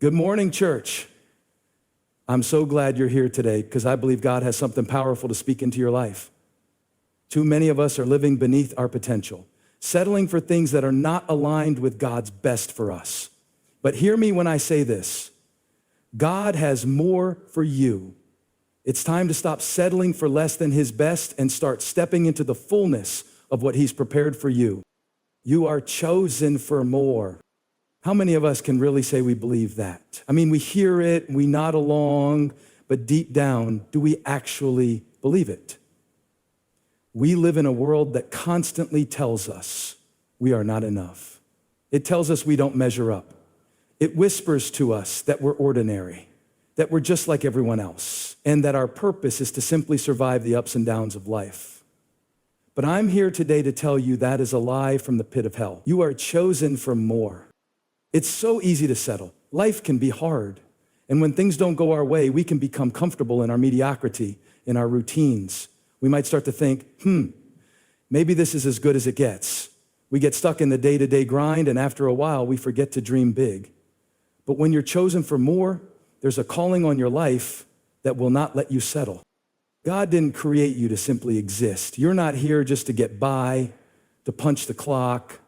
Good morning, church. I'm so glad you're here today because I believe God has something powerful to speak into your life. Too many of us are living beneath our potential, settling for things that are not aligned with God's best for us. But hear me when I say this. God has more for you. It's time to stop settling for less than His best and start stepping into the fullness of what He's prepared for you. You are chosen for more. How many of us can really say we believe that? I mean, we hear it, we nod along, but deep down, do we actually believe it? We live in a world that constantly tells us we are not enough. It tells us we don't measure up. It whispers to us that we're ordinary, that we're just like everyone else, and that our purpose is to simply survive the ups and downs of life. But I'm here today to tell you that is a lie from the pit of hell. You are chosen for more. It's so easy to settle. Life can be hard. And when things don't go our way, we can become comfortable in our mediocrity, in our routines. We might start to think, maybe this is as good as it gets. We get stuck in the day-to-day grind, and after a while, we forget to dream big. But when you're chosen for more, there's a calling on your life that will not let you settle. God didn't create you to simply exist. You're not here just to get by, to punch the clock,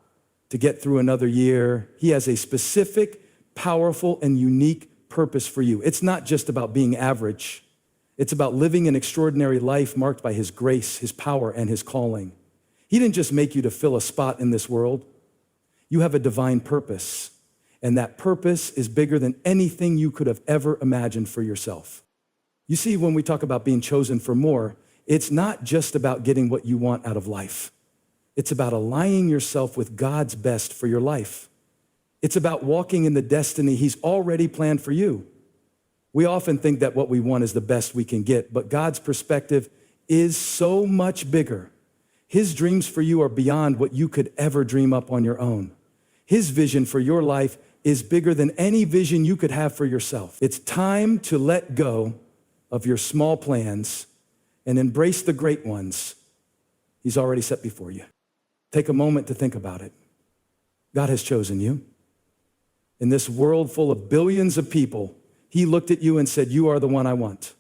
to get through another year. He has a specific, powerful, and unique purpose for you. It's not just about being average. It's about living an extraordinary life marked by His grace, His power, and His calling. He didn't just make you to fill a spot in this world. You have a divine purpose, and that purpose is bigger than anything you could have ever imagined for yourself. You see, when we talk about being chosen for more, it's not just about getting what you want out of life. It's about aligning yourself with God's best for your life. It's about walking in the destiny He's already planned for you. We often think that what we want is the best we can get, but God's perspective is so much bigger. His dreams for you are beyond what you could ever dream up on your own. His vision for your life is bigger than any vision you could have for yourself. It's time to let go of your small plans and embrace the great ones He's already set before you. Take a moment to think about it. God has chosen you. In this world full of billions of people, He looked at you and said, you are the one I want.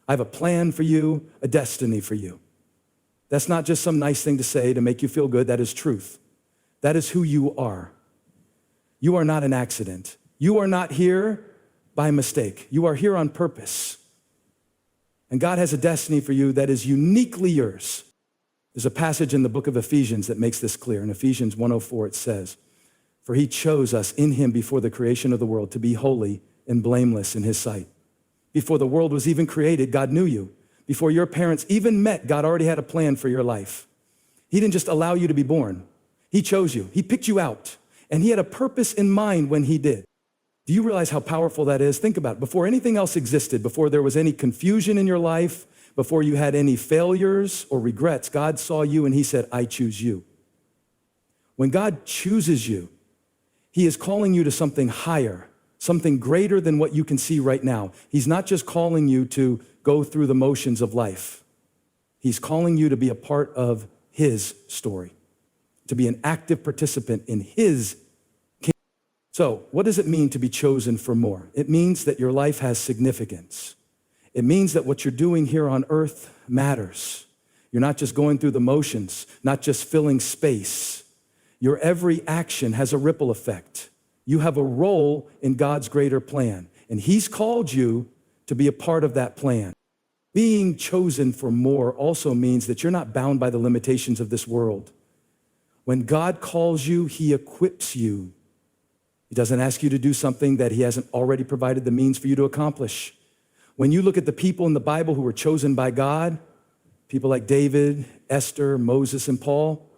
I have a plan for you, a destiny for you. That's not just some nice thing to say to make you feel good. That is truth. That is who you are. You are not an accident. You are not here by mistake. You are here on purpose. And God has a destiny for you that is uniquely yours. There's a passage in the book of Ephesians that makes this clear. In Ephesians 1:04, it says, for He chose us in Him before the creation of the world to be holy and blameless in His sight. Before the world was even created, God knew you. Before your parents even met, God already had a plan for your life. He didn't just allow you to be born. He chose you. He picked you out. And He had a purpose in mind when He did. Do you realize how powerful that is? Think about it. Before anything else existed, before there was any confusion in your life, before you had any failures or regrets, God saw you and He said, I choose you. When God chooses you, He is calling you to something higher, something greater than what you can see right now. He's not just calling you to go through the motions of life. He's calling you to be a part of His story, to be an active participant in His kingdom. So, what does it mean to be chosen for more? It means that your life has significance. It means that what you're doing here on earth matters. You're not just going through the motions, not just filling space. Your every action has a ripple effect. You have a role in God's greater plan, and He's called you to be a part of that plan. Being chosen for more also means that you're not bound by the limitations of this world. When God calls you, He equips you. He doesn't ask you to do something that He hasn't already provided the means for you to accomplish. When you look at the people in the Bible who were chosen by God, people like David, Esther, Moses, and Paul,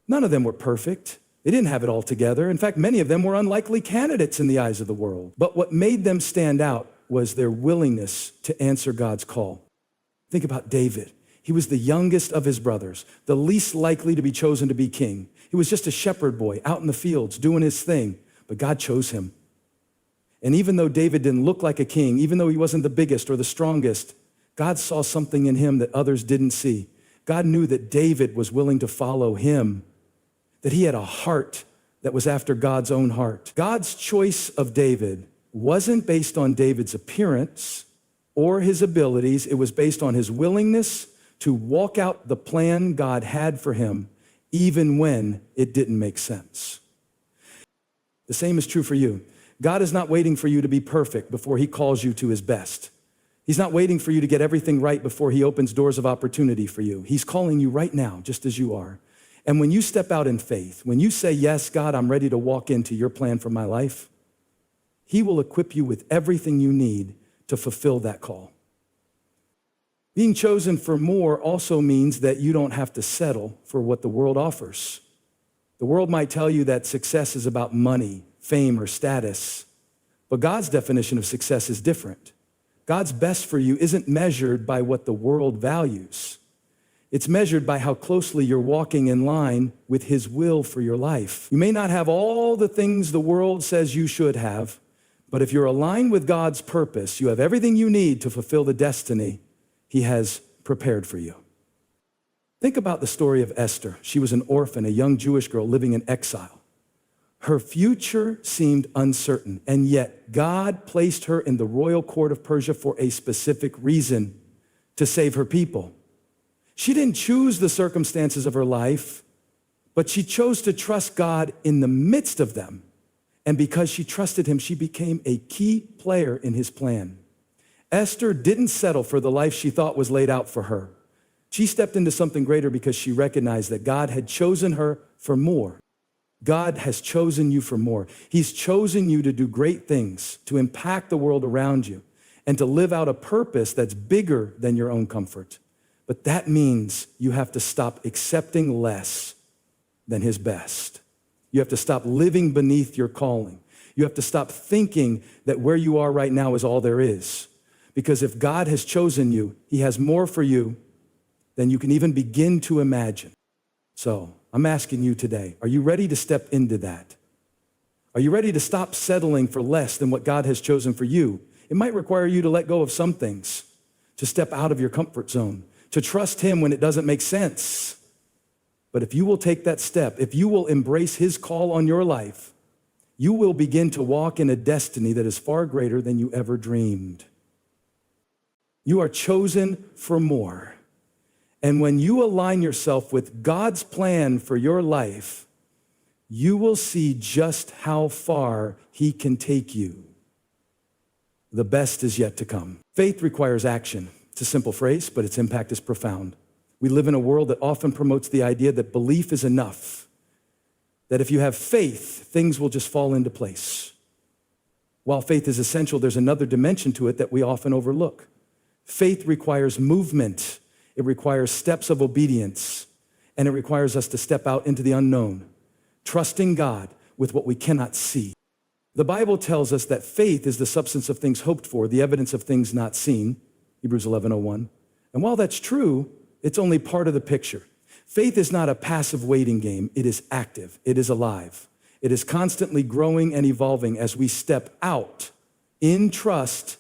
none of them were perfect. They didn't have it all together. In fact, many of them were unlikely candidates in the eyes of the world. But what made them stand out was their willingness to answer God's call. Think about David. He was the youngest of his brothers, the least likely to be chosen to be king. He was just a shepherd boy out in the fields doing his thing, but God chose him. And even though David didn't look like a king, even though he wasn't the biggest or the strongest, God saw something in him that others didn't see. God knew that David was willing to follow Him, that he had a heart that was after God's own heart. God's choice of David wasn't based on David's appearance or his abilities. It was based on his willingness to walk out the plan God had for him, even when it didn't make sense. The same is true for you. God is not waiting for you to be perfect before he calls you to his best. He's not waiting for you to get everything right before he opens doors of opportunity for you. He's calling you right now, just as you are. And when you step out in faith, when you say, yes, God, I'm ready to walk into your plan for my life, he will equip you with everything you need to fulfill that call. Being chosen for more also means that you don't have to settle for what the world offers. The world might tell you that success is about money, fame, or status, but God's definition of success is different. God's best for you isn't measured by what the world values. It's measured by how closely you're walking in line with his will for your life. You may not have all the things the world says you should have, but if you're aligned with God's purpose, you have everything you need to fulfill the destiny he has prepared for you. Think about the story of Esther. She was an orphan, a young Jewish girl living in exile. Her future seemed uncertain, and yet God placed her in the royal court of Persia for a specific reason, to save her people. She didn't choose the circumstances of her life, but she chose to trust God in the midst of them. And because she trusted him, she became a key player in his plan. Esther didn't settle for the life she thought was laid out for her. She stepped into something greater because she recognized that God had chosen her for more. God has chosen you for more. He's chosen you to do great things, to impact the world around you, and to live out a purpose that's bigger than your own comfort. But that means you have to stop accepting less than his best. You have to stop living beneath your calling. You have to stop thinking that where you are right now is all there is. Because if God has chosen you, he has more for you than you can even begin to imagine. So I'm asking you today, are you ready to step into that? Are you ready to stop settling for less than what God has chosen for you? It might require you to let go of some things, to step out of your comfort zone, to trust him when it doesn't make sense. But if you will take that step, if you will embrace his call on your life, you will begin to walk in a destiny that is far greater than you ever dreamed. You are chosen for more. And when you align yourself with God's plan for your life, you will see just how far he can take you. The best is yet to come. Faith requires action. It's a simple phrase, but its impact is profound. We live in a world that often promotes the idea that belief is enough, that if you have faith, things will just fall into place. While faith is essential, there's another dimension to it that we often overlook. Faith requires movement. It requires steps of obedience, and it requires us to step out into the unknown, trusting God with what we cannot see. The Bible tells us that faith is the substance of things hoped for, the evidence of things not seen, Hebrews 11:01. And while that's true, it's only part of the picture. Faith is not a passive waiting game. It is active. It is alive. It is constantly growing and evolving as we step out in trust,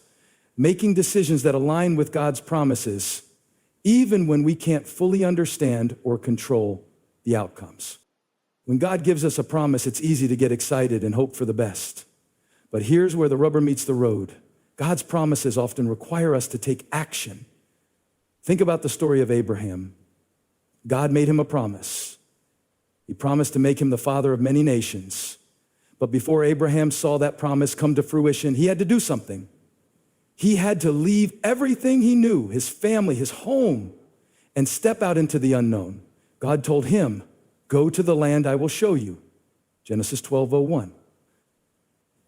making decisions that align with God's promises, even when we can't fully understand or control the outcomes. When God gives us a promise, it's easy to get excited and hope for the best. But here's where the rubber meets the road. God's promises often require us to take action. Think about the story of Abraham. God made him a promise. He promised to make him the father of many nations. But before Abraham saw that promise come to fruition, he had to do something. He had to leave everything he knew, his family, his home, and step out into the unknown. God told him, "Go to the land I will show you." Genesis 12:01.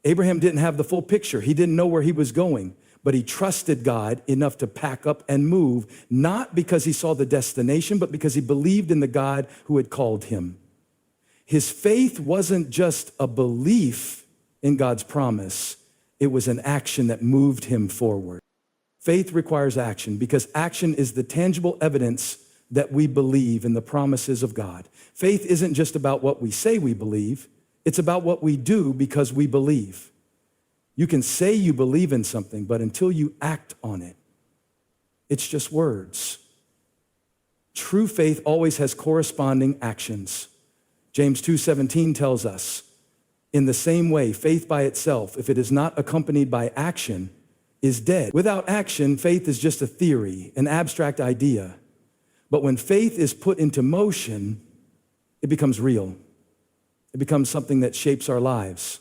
Abraham didn't have the full picture. He didn't know where he was going, but he trusted God enough to pack up and move, not because he saw the destination, but because he believed in the God who had called him. His faith wasn't just a belief in God's promise. It was an action that moved him forward. Faith requires action because action is the tangible evidence that we believe in the promises of God. Faith isn't just about what we say we believe. It's about what we do because we believe. You can say you believe in something, but until you act on it, it's just words. True faith always has corresponding actions. James 2:17 tells us, In the same way, faith by itself, if it is not accompanied by action, is dead. Without action, faith is just a theory, an abstract idea. But when faith is put into motion, it becomes real. It becomes something that shapes our lives,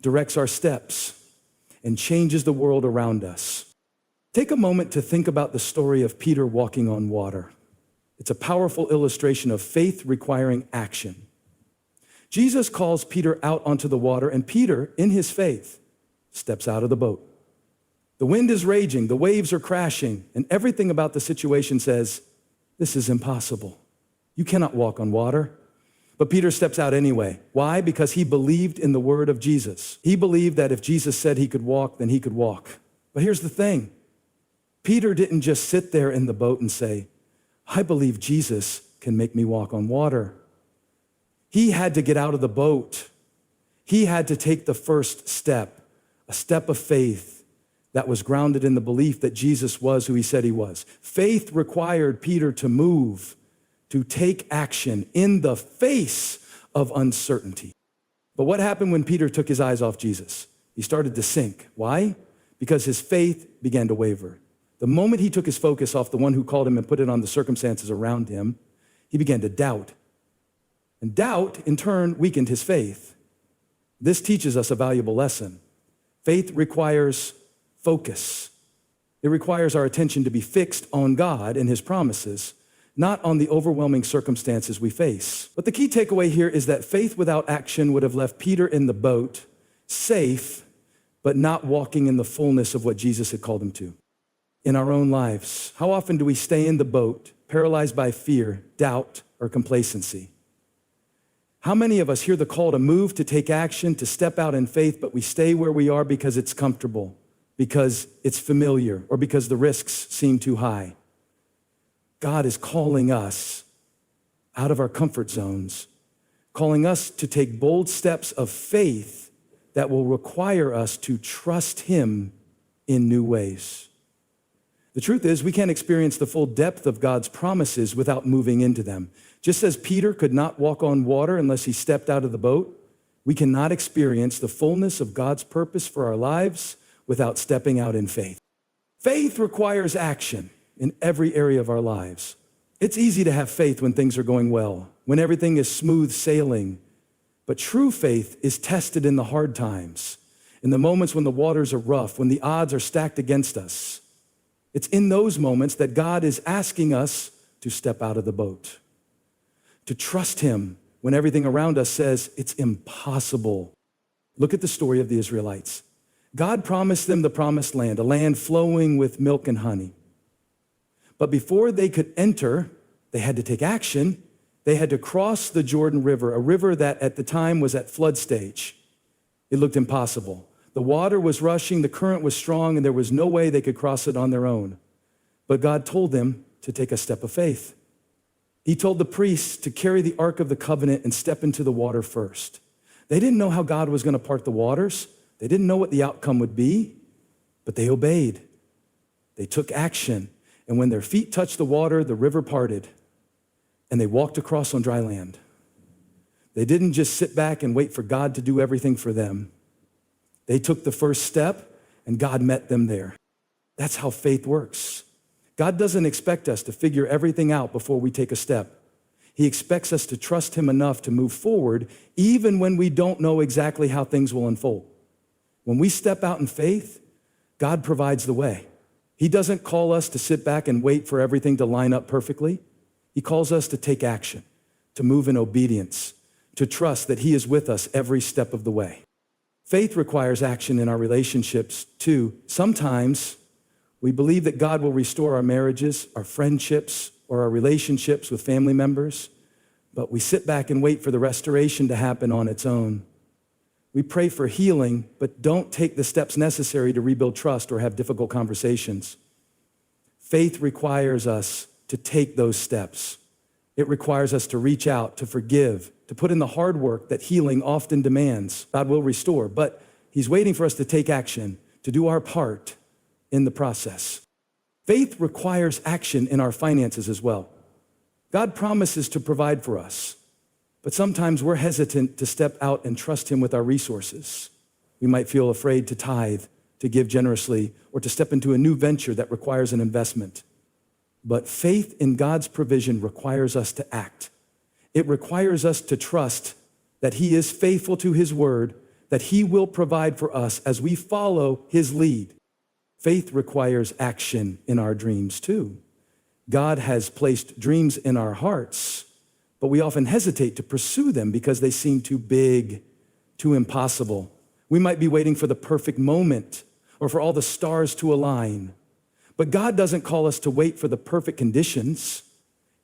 directs our steps, and changes the world around us. Take a moment to think about the story of Peter walking on water. It's a powerful illustration of faith requiring action. Jesus calls Peter out onto the water, and Peter, in his faith, steps out of the boat. The wind is raging, the waves are crashing, and everything about the situation says, this is impossible. You cannot walk on water. But Peter steps out anyway. Why? Because he believed in the word of Jesus. He believed that if Jesus said he could walk, then he could walk. But here's the thing. Peter didn't just sit there in the boat and say, I believe Jesus can make me walk on water. He had to get out of the boat. He had to take the first step, a step of faith that was grounded in the belief that Jesus was who he said he was. Faith required Peter to move, to take action in the face of uncertainty. But what happened when Peter took his eyes off Jesus? He started to sink. Why? Because his faith began to waver. The moment he took his focus off the one who called him and put it on the circumstances around him, he began to doubt. And doubt, in turn, weakened his faith. This teaches us a valuable lesson. Faith requires focus. It requires our attention to be fixed on God and his promises, not on the overwhelming circumstances we face. But the key takeaway here is that faith without action would have left Peter in the boat, safe, but not walking in the fullness of what Jesus had called him to. In our own lives, how often do we stay in the boat, paralyzed by fear, doubt, or complacency? How many of us hear the call to move, to take action, to step out in faith, but we stay where we are because it's comfortable, because it's familiar, or because the risks seem too high? God is calling us out of our comfort zones, calling us to take bold steps of faith that will require us to trust him in new ways. The truth is, we can't experience the full depth of God's promises without moving into them. Just as Peter could not walk on water unless he stepped out of the boat, we cannot experience the fullness of God's purpose for our lives without stepping out in faith. Faith requires action in every area of our lives. It's easy to have faith when things are going well, when everything is smooth sailing. But true faith is tested in the hard times, in the moments when the waters are rough, when the odds are stacked against us. It's in those moments that God is asking us to step out of the boat, to trust him when everything around us says it's impossible. Look at the story of the Israelites. God promised them the promised land, a land flowing with milk and honey. But before they could enter, they had to take action. They had to cross the Jordan River, a river that at the time was at flood stage. It looked impossible. The water was rushing, the current was strong, and there was no way they could cross it on their own. But God told them to take a step of faith. He told the priests to carry the Ark of the Covenant and step into the water first. They didn't know how God was going to part the waters. They didn't know what the outcome would be, but they obeyed. They took action. And when their feet touched the water, the river parted, and they walked across on dry land. They didn't just sit back and wait for God to do everything for them. They took the first step, and God met them there. That's how faith works. God doesn't expect us to figure everything out before we take a step. He expects us to trust him enough to move forward, even when we don't know exactly how things will unfold. When we step out in faith, God provides the way. He doesn't call us to sit back and wait for everything to line up perfectly. He calls us to take action, to move in obedience, to trust that he is with us every step of the way. Faith requires action in our relationships too. Sometimes we believe that God will restore our marriages, our friendships, or our relationships with family members, but we sit back and wait for the restoration to happen on its own. We pray for healing, but don't take the steps necessary to rebuild trust or have difficult conversations. Faith requires us to take those steps. It requires us to reach out, to forgive, to put in the hard work that healing often demands. God will restore, but he's waiting for us to take action, to do our part in the process. Faith requires action in our finances as well. God promises to provide for us, But sometimes we're hesitant to step out and trust him with our resources. We might feel afraid to tithe, to give generously, or to step into a new venture that requires an investment. But faith in God's provision requires us to act. It requires us to trust that he is faithful to his word, that he will provide for us as we follow his lead. Faith requires action in our dreams too. God has placed dreams in our hearts, but we often hesitate to pursue them because they seem too big, too impossible. We might be waiting for the perfect moment or for all the stars to align. But God doesn't call us to wait for the perfect conditions.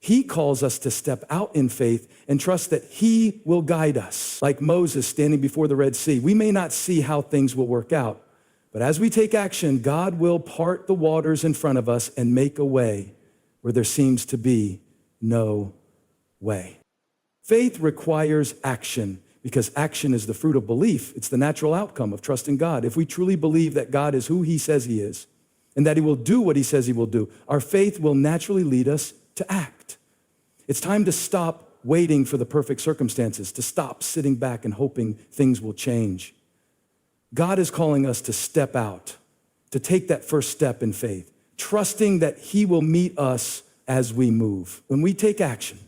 He calls us to step out in faith and trust that he will guide us. Like Moses standing before the Red Sea, we may not see how things will work out, but as we take action, God will part the waters in front of us and make a way where there seems to be no way. Faith requires action because action is the fruit of belief. It's the natural outcome of trusting God. If we truly believe that God is who he says he is and that he will do what he says he will do, our faith will naturally lead us to act. It's time to stop waiting for the perfect circumstances, to stop sitting back and hoping things will change. God is calling us to step out, to take that first step in faith, trusting that he will meet us as we move. When we take action,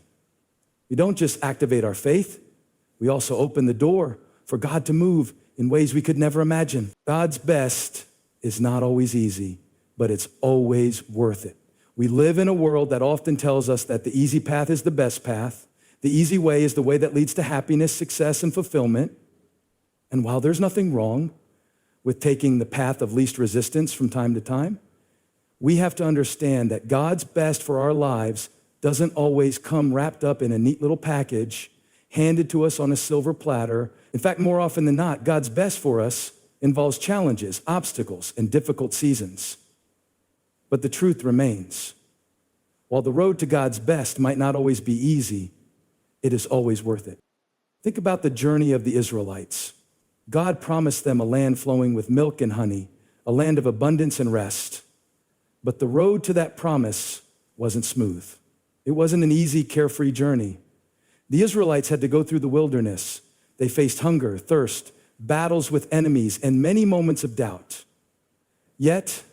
we don't just activate our faith, we also open the door for God to move in ways we could never imagine. God's best is not always easy, but it's always worth it. We live in a world that often tells us that the easy path is the best path. The easy way is the way that leads to happiness, success, and fulfillment. And while there's nothing wrong with taking the path of least resistance from time to time, we have to understand that God's best for our lives doesn't always come wrapped up in a neat little package, handed to us on a silver platter. In fact, more often than not, God's best for us involves challenges, obstacles, and difficult seasons. But the truth remains. While the road to God's best might not always be easy, it is always worth it. Think about the journey of the Israelites. God promised them a land flowing with milk and honey, a land of abundance and rest. But the road to that promise wasn't smooth. It wasn't an easy, carefree journey. The Israelites had to go through the wilderness. They faced hunger, thirst, battles with enemies, and many moments of doubt. Yet,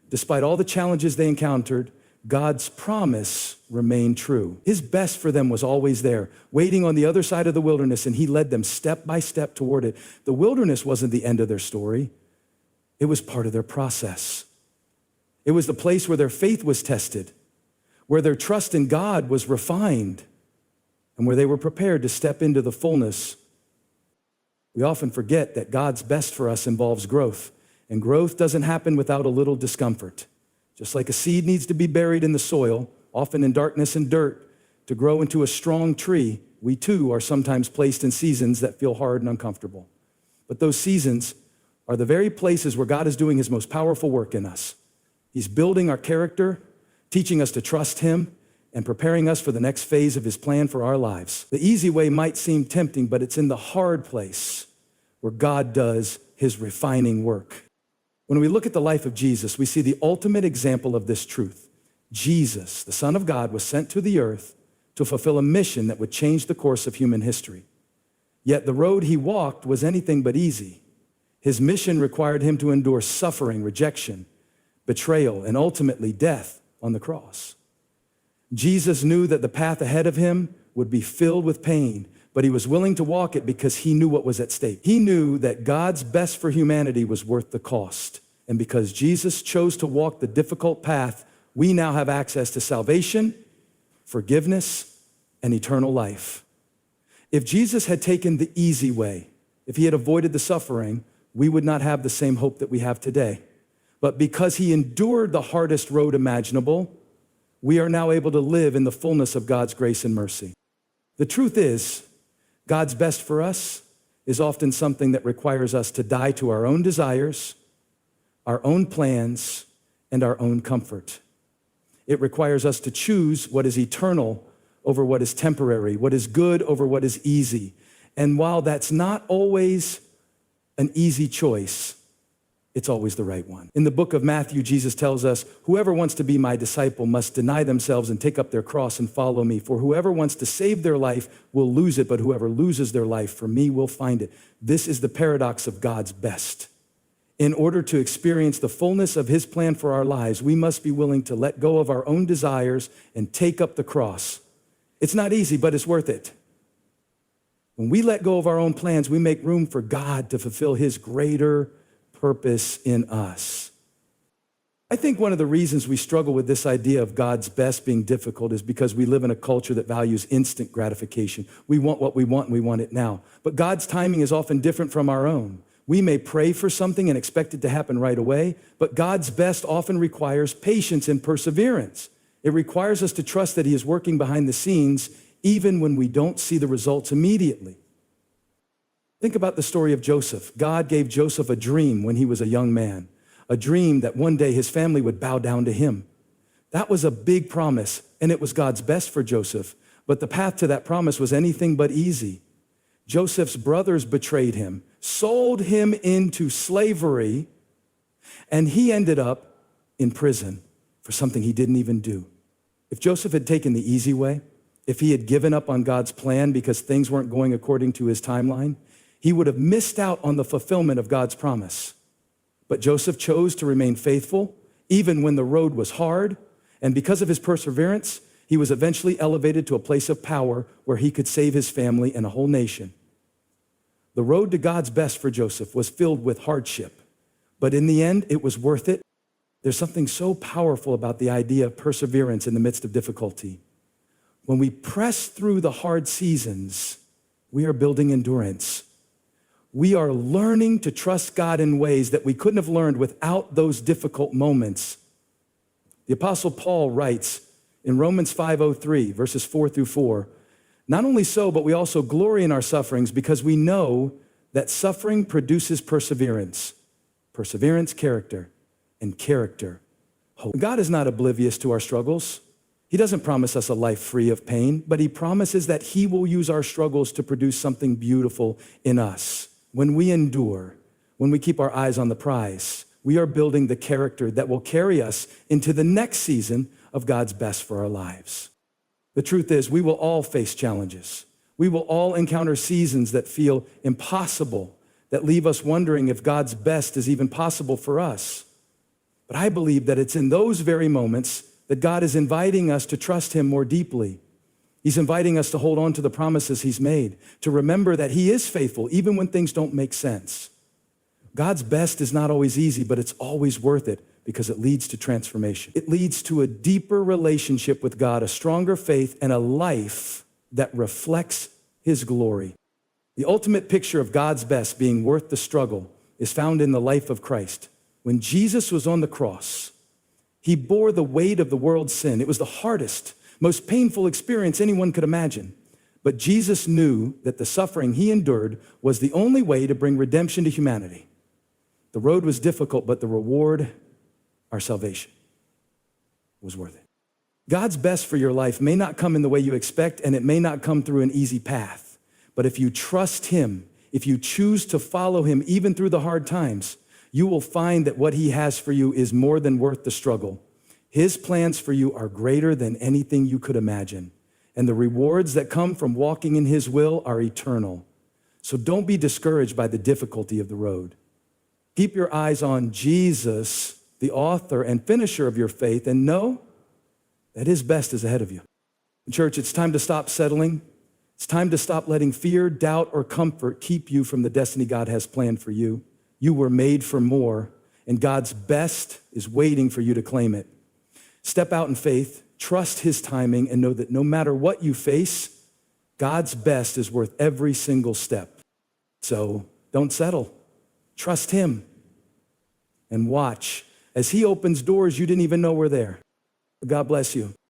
despite all the challenges they encountered, God's promise remained true. His best for them was always there, waiting on the other side of the wilderness, and he led them step by step toward it. The wilderness wasn't the end of their story. It was part of their process. It was the place where their faith was tested, where their trust in God was refined, and where they were prepared to step into the fullness. We often forget that God's best for us involves growth, and growth doesn't happen without a little discomfort. Just like a seed needs to be buried in the soil, often in darkness and dirt, to grow into a strong tree, we too are sometimes placed in seasons that feel hard and uncomfortable. But those seasons are the very places where God is doing his most powerful work in us. He's building our character, teaching us to trust him, and preparing us for the next phase of his plan for our lives. The easy way might seem tempting, but it's in the hard place where God does his refining work. When we look at the life of Jesus, we see the ultimate example of this truth. Jesus, the Son of God, was sent to the earth to fulfill a mission that would change the course of human history. Yet the road he walked was anything but easy. His mission required him to endure suffering, rejection, betrayal, and ultimately death on the cross. Jesus knew that the path ahead of him would be filled with pain, but he was willing to walk it because he knew what was at stake. He knew that God's best for humanity was worth the cost. And because Jesus chose to walk the difficult path, we now have access to salvation, forgiveness, and eternal life. If Jesus had taken the easy way, if he had avoided the suffering, we would not have the same hope that we have today. But because he endured the hardest road imaginable, we are now able to live in the fullness of God's grace and mercy. The truth is, God's best for us is often something that requires us to die to our own desires, our own plans, and our own comfort. It requires us to choose what is eternal over what is temporary, what is good over what is easy. And while that's not always an easy choice, it's always the right one. In the book of Matthew, Jesus tells us, whoever wants to be my disciple must deny themselves and take up their cross and follow me. For whoever wants to save their life will lose it, but whoever loses their life for me will find it. This is the paradox of God's best. In order to experience the fullness of his plan for our lives, we must be willing to let go of our own desires and take up the cross. It's not easy, but it's worth it. When we let go of our own plans, we make room for God to fulfill his greater purpose in us. I think one of the reasons we struggle with this idea of God's best being difficult is because we live in a culture that values instant gratification. We want what we want and we want it now. But God's timing is often different from our own. We may pray for something and expect it to happen right away, but God's best often requires patience and perseverance. It requires us to trust that he is working behind the scenes even when we don't see the results immediately. Think about the story of Joseph. God gave Joseph a dream when he was a young man, a dream that one day his family would bow down to him. That was a big promise, and it was God's best for Joseph, but the path to that promise was anything but easy. Joseph's brothers betrayed him, sold him into slavery, and he ended up in prison for something he didn't even do. If Joseph had taken the easy way, if he had given up on God's plan because things weren't going according to his timeline, he would have missed out on the fulfillment of God's promise. But Joseph chose to remain faithful, even when the road was hard, and because of his perseverance, he was eventually elevated to a place of power where he could save his family and a whole nation. The road to God's best for Joseph was filled with hardship, but in the end, it was worth it. There's something so powerful about the idea of perseverance in the midst of difficulty. When we press through the hard seasons, we are building endurance. We are learning to trust God in ways that we couldn't have learned without those difficult moments. The Apostle Paul writes in Romans 5:03, verses 4 through 4, not only so, but we also glory in our sufferings because we know that suffering produces perseverance, perseverance, character, and character, hope. God is not oblivious to our struggles. He doesn't promise us a life free of pain, but he promises that he will use our struggles to produce something beautiful in us. When we endure, when we keep our eyes on the prize, we are building the character that will carry us into the next season of God's best for our lives. The truth is, we will all face challenges. We will all encounter seasons that feel impossible, that leave us wondering if God's best is even possible for us. But I believe that it's in those very moments that God is inviting us to trust him more deeply. He's inviting us to hold on to the promises he's made, to remember that he is faithful even when things don't make sense. God's best is not always easy, but it's always worth it because it leads to transformation. It leads to a deeper relationship with God, a stronger faith, and a life that reflects his glory. The ultimate picture of God's best being worth the struggle is found in the life of Christ. When Jesus was on the cross, he bore the weight of the world's sin. It was the hardest, most painful experience anyone could imagine. But Jesus knew that the suffering he endured was the only way to bring redemption to humanity. The road was difficult, but the reward, our salvation, was worth it. God's best for your life may not come in the way you expect, and it may not come through an easy path. But if you trust him, if you choose to follow him even through the hard times, you will find that what he has for you is more than worth the struggle. His plans for you are greater than anything you could imagine. And the rewards that come from walking in his will are eternal. So don't be discouraged by the difficulty of the road. Keep your eyes on Jesus, the author and finisher of your faith, and know that his best is ahead of you. Church, it's time to stop settling. It's time to stop letting fear, doubt, or comfort keep you from the destiny God has planned for you. You were made for more, and God's best is waiting for you to claim it. Step out in faith, trust his timing, and know that no matter what you face, God's best is worth every single step. So don't settle. Trust him and watch as he opens doors you didn't even know were there. God bless you.